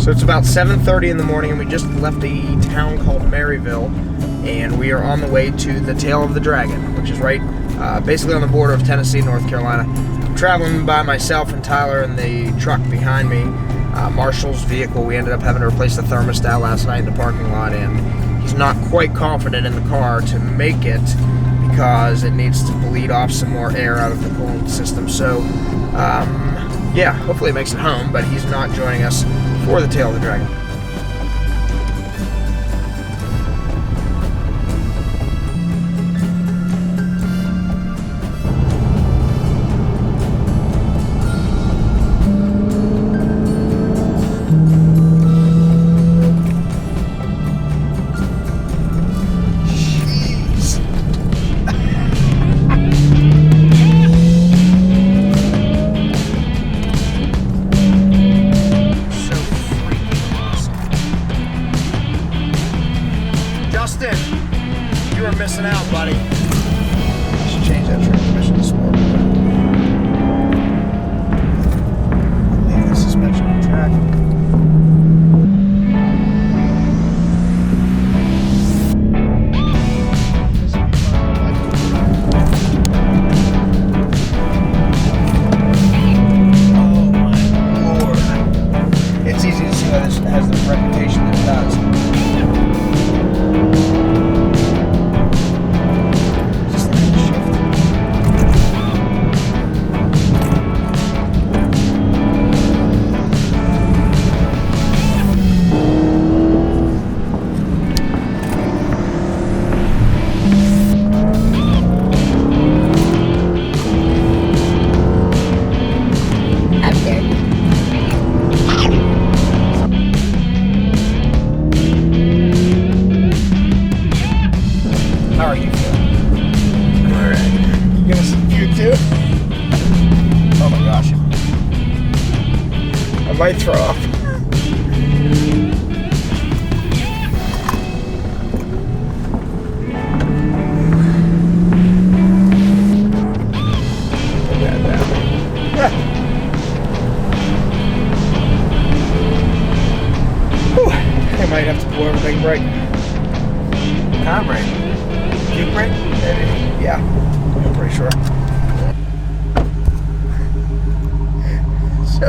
So it's about 7:30 in the morning, and we just left a town called Maryville, and we are on the way to the Tail of the Dragon, which is right basically on the border of Tennessee and North Carolina. I'm traveling by myself and Tyler in the truck behind me, Marshall's vehicle. We ended up having to replace the thermostat last night in the parking lot, and he's not quite confident in the car to make it because it needs to bleed off some more air out of the coolant system. So, yeah, hopefully it makes it home, but he's not joining us for the Tail of the Dragon. You are missing out, buddy. I should change that transmission this morning. Leave the suspension on track. Oh my Lord. It's easy to see why this has the reputation that it does. How are you feeling? Alright. You gonna see you too? Oh my gosh. I might throw up. I might have to pull over, take a break. Kind of break. Puke break? Maybe. Yeah, I'm pretty sure. So,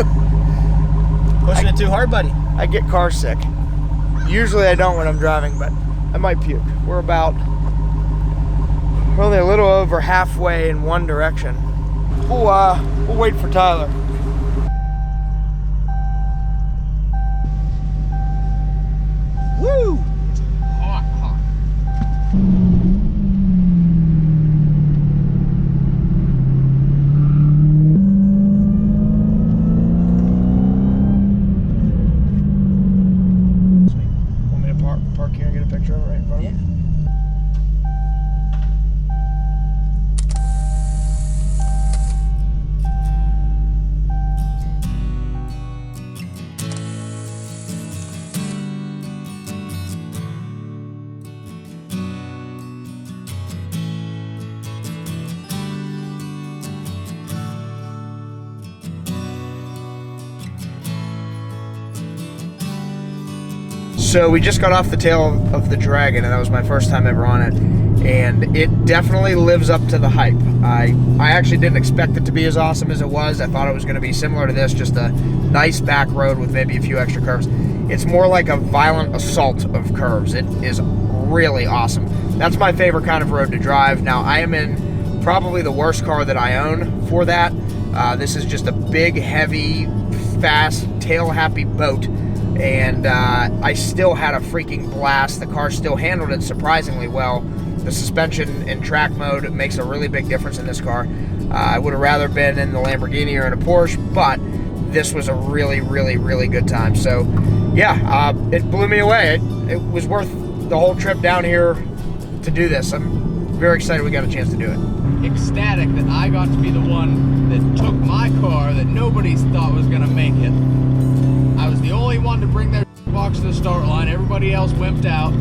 pushing it too hard, buddy. I get car sick. Usually I don't when I'm driving, but I might puke. We're only a little over halfway in one direction. We'll wait for Tyler. Woo! It's hot, hot. Sweet. Want me to park here and get a picture of it right in front of me? So we just got off the Tail of the Dragon, and that was my first time ever on it, and it definitely lives up to the hype. I actually didn't expect it to be as awesome as it was. I thought it was going to be similar to this, just a nice back road with maybe a few extra curves. It's more like a violent assault of curves. It is really awesome. That's my favorite kind of road to drive. Now, I am in probably the worst car that I own for that. This is just a big, heavy, fast, tail-happy boat. And I still had a freaking blast. The car still handled it surprisingly well. The suspension in track mode makes a really big difference in this car. I would have rather been in the Lamborghini or in a Porsche, but this was a really, really, really good time. So, yeah, it blew me away. It was worth the whole trip down here to do this. I'm very excited we got a chance to do it. Ecstatic that I got to be the one that took my car that nobody thought was going to make it. I was the only one to bring their box to the start line. Everybody else wimped out,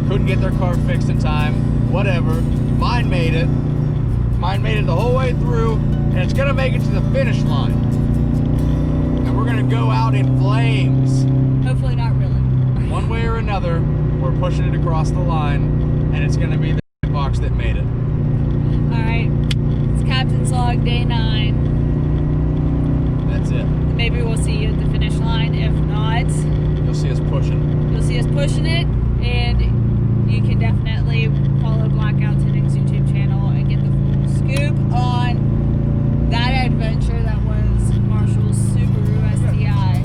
couldn't get their car fixed in time, whatever. Mine made it. Mine made it the whole way through, and it's gonna make it to the finish line. And we're we're gonna go out in flames. Hopefully not really. One way or another, we're pushing it across the line, and it's gonna be the box that made it. Alright, it's Captain's Log, day 9. That's it. Maybe we'll see you at the finish line. If not, You'll see us pushing. you'll see us pushing it, and you can definitely follow Blackout Tinting's YouTube channel and get the full scoop on that adventure that was Marshall's Subaru STI.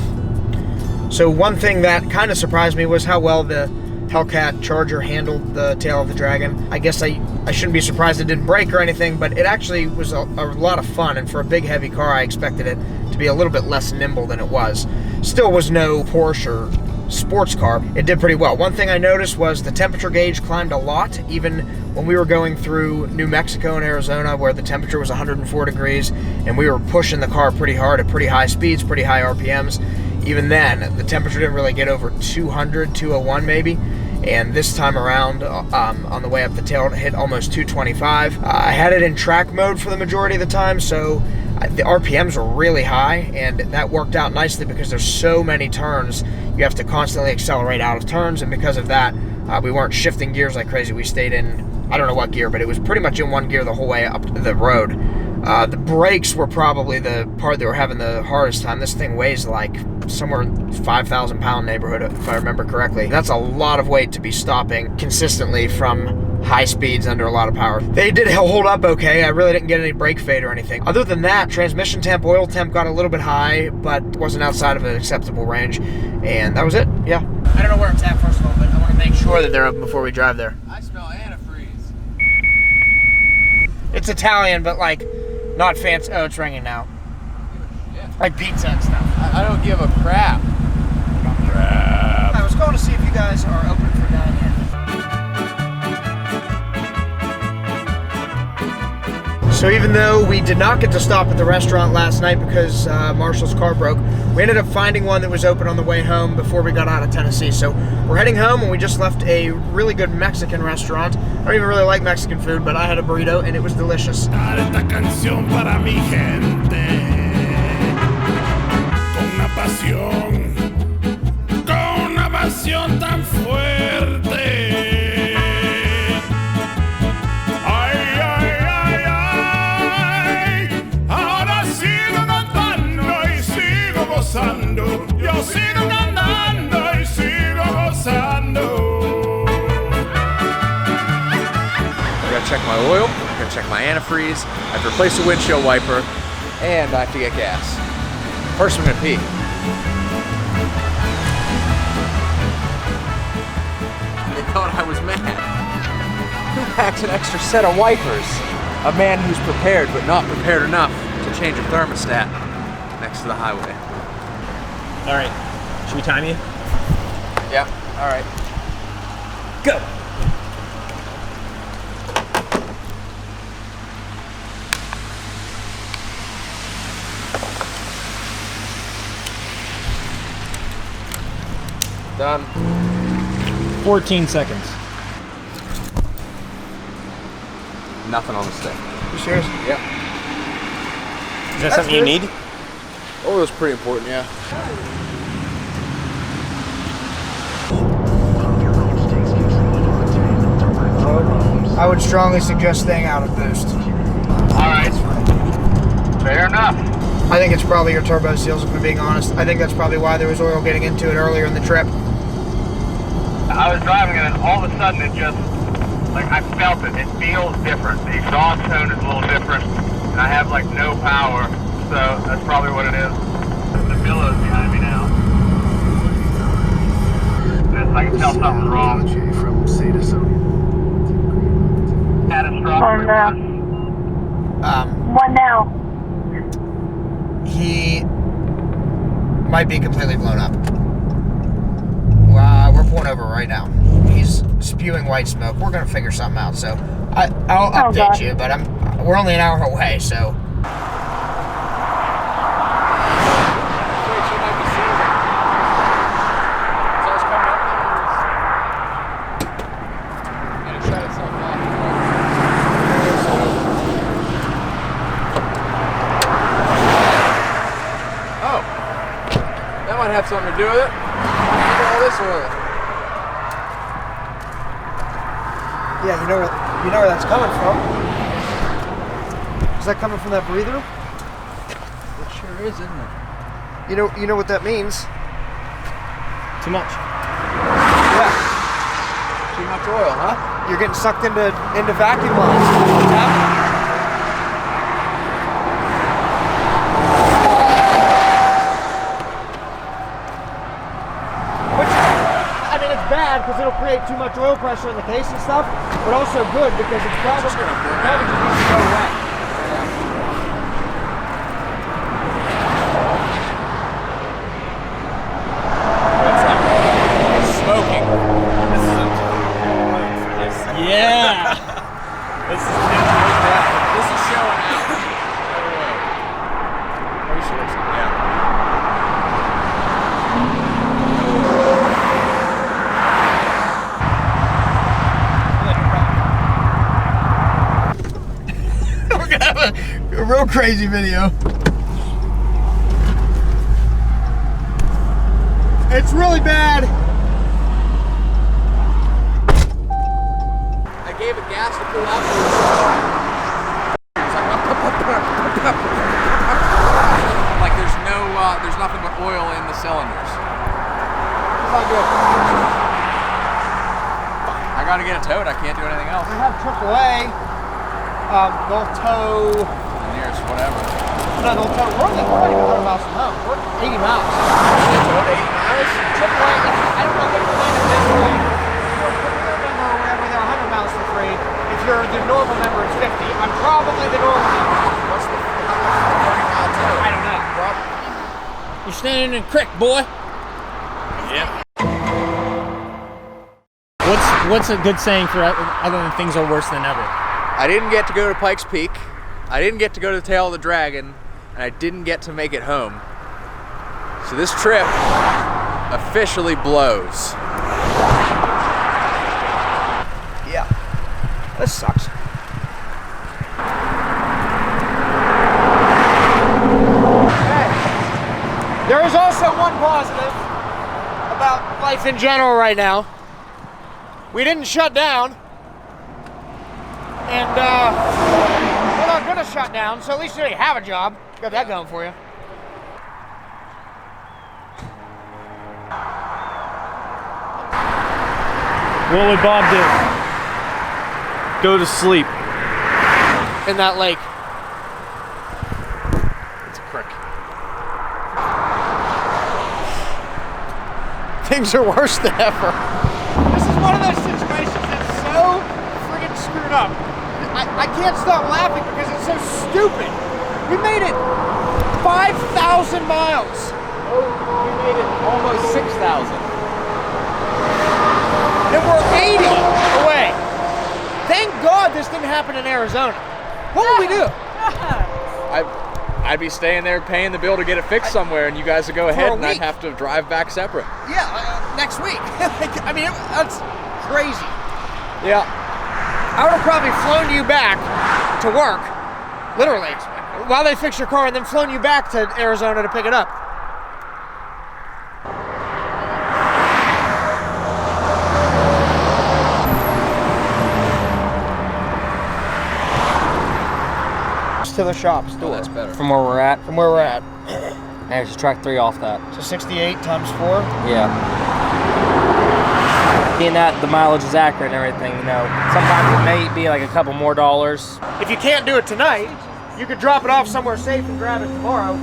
So one thing that kind of surprised me was how well the Hellcat Charger handled the tail of the Dragon. I guess I shouldn't be surprised it didn't break or anything, but it actually was a lot of fun, and for a big heavy car I expected it to be a little bit less nimble than it was. Still was no Porsche or sports car. It did pretty well. One thing I noticed was the temperature gauge climbed a lot, even when we were going through New Mexico and Arizona where the temperature was 104 degrees and we were pushing the car pretty hard at pretty high speeds, pretty high RPMs. Even then, the temperature didn't really get over 200, 201 maybe. And this time around, on the way up the tail, it hit almost 225. I had it in track mode for the majority of the time, so the RPMs were really high, and that worked out nicely because there's so many turns. You have to constantly accelerate out of turns, and because of that, we weren't shifting gears like crazy. We stayed in, I don't know what gear, but it was pretty much in one gear the whole way up the road. The brakes were probably the part that we're having the hardest time. This thing weighs like somewhere in 5,000 pound neighborhood, if I remember correctly. That's a lot of weight to be stopping consistently from high speeds under a lot of power. They did hold up okay. I really didn't get any brake fade or anything. Other than that, transmission temp, oil temp got a little bit high, but wasn't outside of an acceptable range. And that was it, yeah. I don't know where it's at, first of all, but I want to make sure that they're open before we drive there. I smell antifreeze. It's Italian, but like, not fancy. Oh, it's ringing now. Yeah. Like pizza and stuff. I don't give a crap. I was going to see if you guys are open for dining in. So even though we did not get to stop at the restaurant last night because Marshall's car broke, we ended up finding one that was open on the way home before we got out of Tennessee. So we're heading home, and we just left a really good Mexican restaurant. I don't even really like Mexican food, but I had a burrito and it was delicious. Esta canción para mi gente, con una pasión tan fuerte. Ay, ay, ay, ay, ahora sigo cantando y sigo gozando. Yo sigo cantando y sigo gozando. I gotta check my oil, I gotta check my antifreeze, I have to replace the windshield wiper, and I have to get gas. First I'm gonna pee. They thought I was mad. Who packs an extra set of wipers? A man who's prepared, but not prepared enough to change a thermostat next to the highway. All right, should we time you? Yeah, all right. Go. Done. 14 seconds. Nothing on the stick. You serious? Yep. Is that something you need? Oil is pretty important, yeah. I would strongly suggest staying out of boost. Alright. Fair enough. I think it's probably your turbo seals, if I'm being honest. I think that's probably why there was oil getting into it earlier in the trip. I was driving it, and all of a sudden it just, like, I felt it. It feels different. The exhaust tone is a little different, and I have, like, no power, so that's probably what it is. The billow's behind me now. I can tell something's wrong. Catastrophic reverse. What now? He might be completely blown up. We're pulling over right now. He's spewing white smoke. We're gonna figure something out. So I'll update God. you, but we're only an hour away. So have something to do with it. Look at all this oil. Yeah, you know where that's coming from. Is that coming from that breather? It sure is, isn't it? You know what that means? Too much. Yeah. Too much oil, huh? You're getting sucked into vacuum lines. What's happening? Which, I mean, it's bad because it'll create too much oil pressure in the case and stuff, but also good because it's probably just needs to go away. Smoking. Yeah. This is This is showing out. Yeah. We're gonna have a real crazy video. It's really bad. I gave it gas to pull out. It's like there's nothing but oil in the cylinders. It's not good. I gotta get it towed. I can't do anything else. We have AAA. They'll tow. The nearest whatever. No, they'll tow. We're not even 100 miles from home. We're 80 miles. They towed 80 miles? AAA, I don't know if they're playing it this way. If you're a premier member or whatever, they're 100 miles for free. If you're the normal member, it's 50. I'm probably the normal member. What's the 30 mile tow? I don't know. You're standing in a creek, boy. Yeah. What's a good saying for other than things are worse than ever? I didn't get to go to Pikes Peak. I didn't get to go to the Tail of the Dragon, and I didn't get to make it home. So this trip officially blows. Yeah. This sucks. Hey, there is also one positive about life in general right now. We didn't shut down. And, we're not gonna shut down, so at least you have a job. Got that going for you. What would Bob do? Go to sleep. In that lake. It's a crick. Things are worse than ever. This is one of those situations that's so friggin' screwed up. I can't stop laughing because it's so stupid. We made it 5,000 miles. Oh, we made it almost 6,000. And we're 80 away. Thank God this didn't happen in Arizona. What would we do? I'd be staying there paying the bill to get it fixed somewhere, and you guys would go ahead, and I'd have to drive back separate. Yeah, next week. I mean, that's crazy. Yeah. I would have probably flown you back to work, literally, while they fix your car, and then flown you back to Arizona to pick it up. To the shop's door. Oh, that's better. From where we're at. From where we're at. Yeah, just track 3 off that. So 68 times 4. Yeah. Being that the mileage is accurate and everything, you know, sometimes it may be like a couple more dollars. If you can't do it tonight, you could drop it off somewhere safe and grab it tomorrow.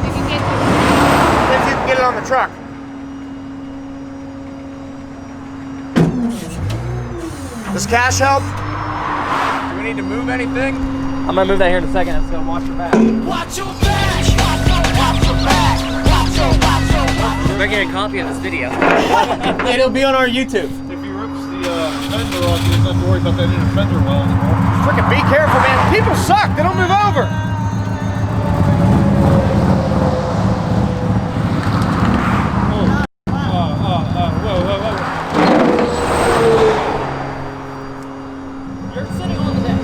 If you get If you can get it on the truck. Does cash help? Do we need to move anything? I'm gonna move that here in a second. It's gonna watch your back. Watch your back, watch your back, watch your We're getting a copy of this video. It'll be on our YouTube. If he rips the fender off, you just have to worry about that inner fender well anymore. Freaking be careful, man. People suck. They don't move over. You're sitting on the deck.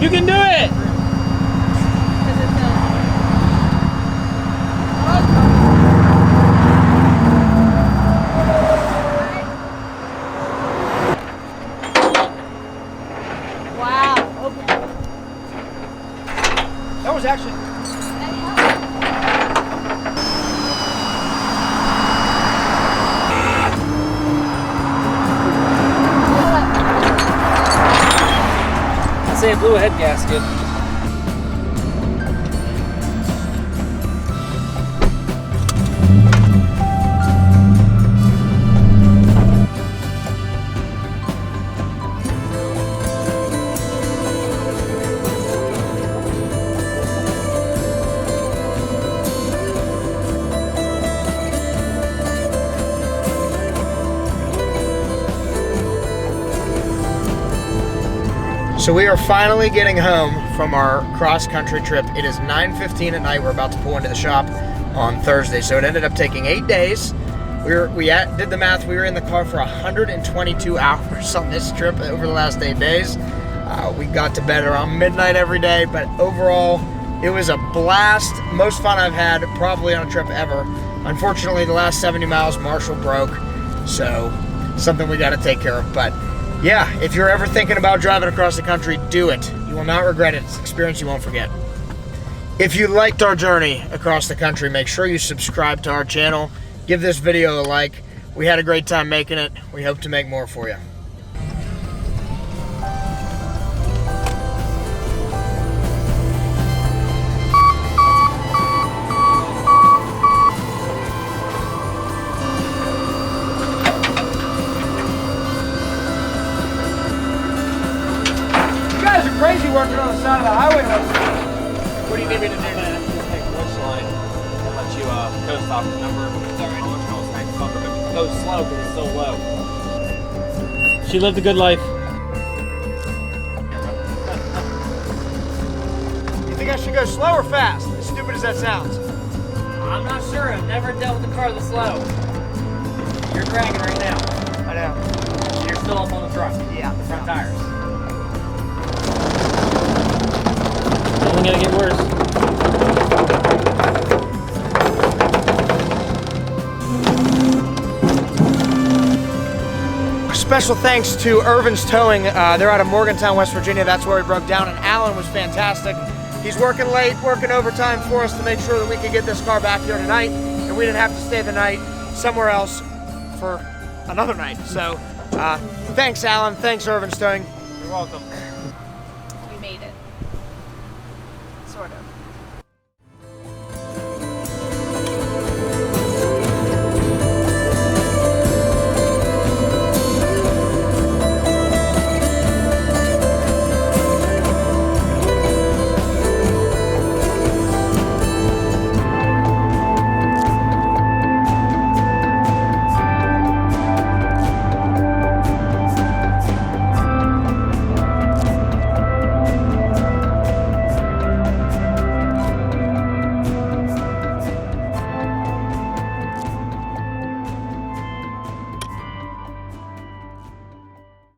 You can do it! Wow. Okay. That was actually. I'd say it blew a head gasket. So we are finally getting home from our cross-country trip. It is 9:15 at night. We're about to pull into the shop on Thursday. So it ended up taking 8 days. We did the math. We were in the car for 122 hours on this trip over the last 8 days. We got to bed around midnight every day, but overall, it was a blast. Most fun I've had probably on a trip ever. Unfortunately, the last 70 miles, Marshall broke. So something we got to take care of. But yeah, if you're ever thinking about driving across the country, do it. You will not regret it. It's an experience you won't forget. If you liked our journey across the country, make sure you subscribe to our channel. Give this video a like. We had a great time making it. We hope to make more for you. Crazy working on the side of the highway. What do you need me to do now? Just take the winch line and let you coast off the number. Go slow because it's so low. She lived a good life. You think I should go slow or fast? As stupid as that sounds. I'm not sure. I've never dealt with a car this slow. You're dragging right now. I know. You're still up on the truck. Yeah. The front tires. Only gonna get worse. Special thanks to Irvin's Towing. They're out of Morgantown, West Virginia. That's where we broke down, and Alan was fantastic. He's working late, working overtime for us to make sure that we could get this car back here tonight, and we didn't have to stay the night somewhere else for another night. So thanks, Alan. Thanks, Irvin's Towing. You're welcome.